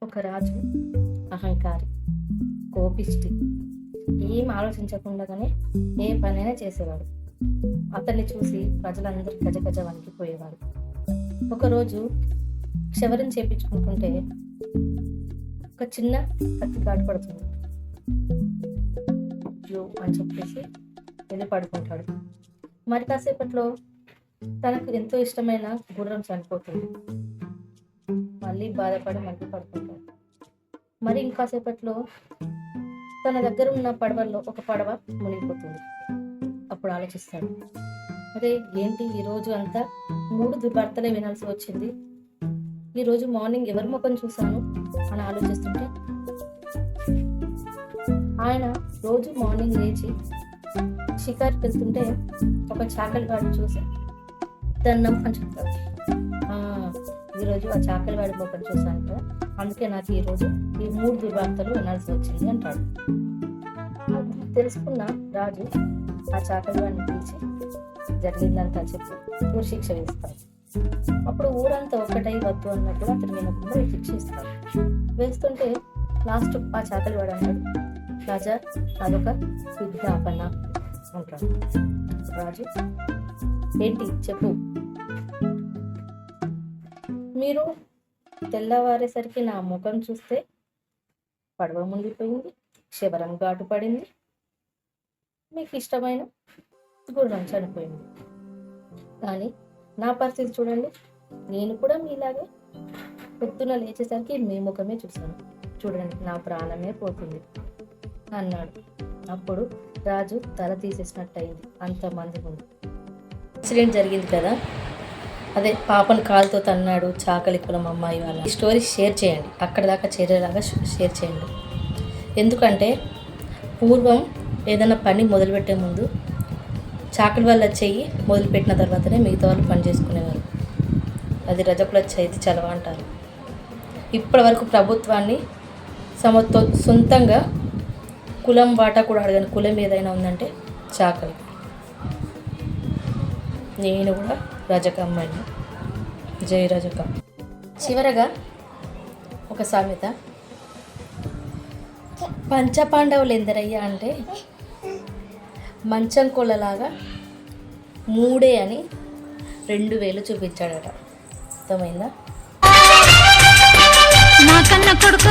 ఒక రాజు అహంకారి, కోపిష్టి, ఏం ఆలోచించకుండానే ఏ పనైనా చేసేవాడు. అతన్ని చూసి ప్రజలందరూ గజగజ వణికిపోయేవారు. ఒకరోజు క్షవరం చేపించుకుంటుంటే ఒక చిన్న కత్తి ఘాటు పడుతుంది. జో అని చెప్పేసి వెళ్ళి పడుకుంటాడు. మరి కాసేపట్లో తనకు ఎంతో ఇష్టమైన గుర్రం చనిపోతుంది. మళ్ళీ బాధపడి మళ్ళీ పడుకుంటాడు. మరి ఇంకాసేపట్లో తన దగ్గర ఉన్న పడవల్లో ఒక పడవ మునిగిపోతుంది. అప్పుడు ఆలోచిస్తాడు, అరే ఏంటి ఈరోజు అంతా 3 దుర్వార్తలే వినాల్సి వచ్చింది. ఈరోజు మార్నింగ్ ఎవరి ముఖం చూశాను అని ఆలోచిస్తుంటే ఆయన రోజు మార్నింగ్ లేచి షికార్కి వెళ్తుంటే ఒక చాకలివాడిని చూసి దండం అని చెప్తాడు. ఈరోజు ఆ చాకలివాడి ముఖం చూశాను కదా, అందుకే నాకు ఈరోజు ఈ 3 దుర్వార్తలు వినాల్సి వచ్చింది అంటాడు. తెలుసుకున్న రాజు ఆ చాకలివాడిని పిలిచి జరిగిందంతా చెప్పి ఊరి శిక్ష వేస్తాడు. అప్పుడు ఊరంతా ఒక్కటై వద్దు అన్నప్పుడు అతను వినకుండా శిక్ష ఇస్తాడు. వేస్తుంటే లాస్ట్ ఆ చాకలివాడు అంటాడు, రాజా అదొక విజ్ఞాపన అంటాడు. రాజు, ఏంటి చెప్పు. మీరు తెల్లవారేసరికి నా ముఖం చూస్తే పడవ మునిగిపోయింది, శివరం ఘాటు పడింది, మీకు ఇష్టమైన గుర్రం చనిపోయింది. కానీ నా పరిస్థితి చూడండి, నేను కూడా మీలాగే పొద్దున లేచేసరికి మీ ముఖమే చూశాను, చూడండి నా ప్రాణమే పోతుంది అన్నాడు. అప్పుడు రాజు తల తీసేసినట్టు అయింది అంతమంది ముందు. ఇన్సిడెంట్ జరిగింది కదా, అదే పాపను కాలుతో తన్నాడు చాకలి కులం అమ్మాయి వాళ్ళ. ఈ స్టోరీ షేర్ చేయండి, అక్కడ దాకా చేరేలాగా షేర్ చేయండి. ఎందుకంటే పూర్వం ఏదైనా పని మొదలుపెట్టే ముందు చాకలి వాళ్ళ చెయ్యి మొదలుపెట్టిన తర్వాతనే మిగతా వాళ్ళు పని చేసుకునేవారు. అది రజకుల చేతి చలవ అంటారు. ఇప్పటి వరకు ప్రభుత్వాన్ని సొంతంగా కులం వాటా కూడా అడగని కులం ఏదైనా ఉందంటే చాకలి. నేను కూడా రజక అమ్మాయిని, జై రజక. చివరగా ఒక సామెత, పంచపాండవులు ఎందరయ్యా అంటే మంచం కొల్లలాగా 3 అని 2 వేలు చూపించాడట. అర్థమైందా? నా కన్న కొడుకు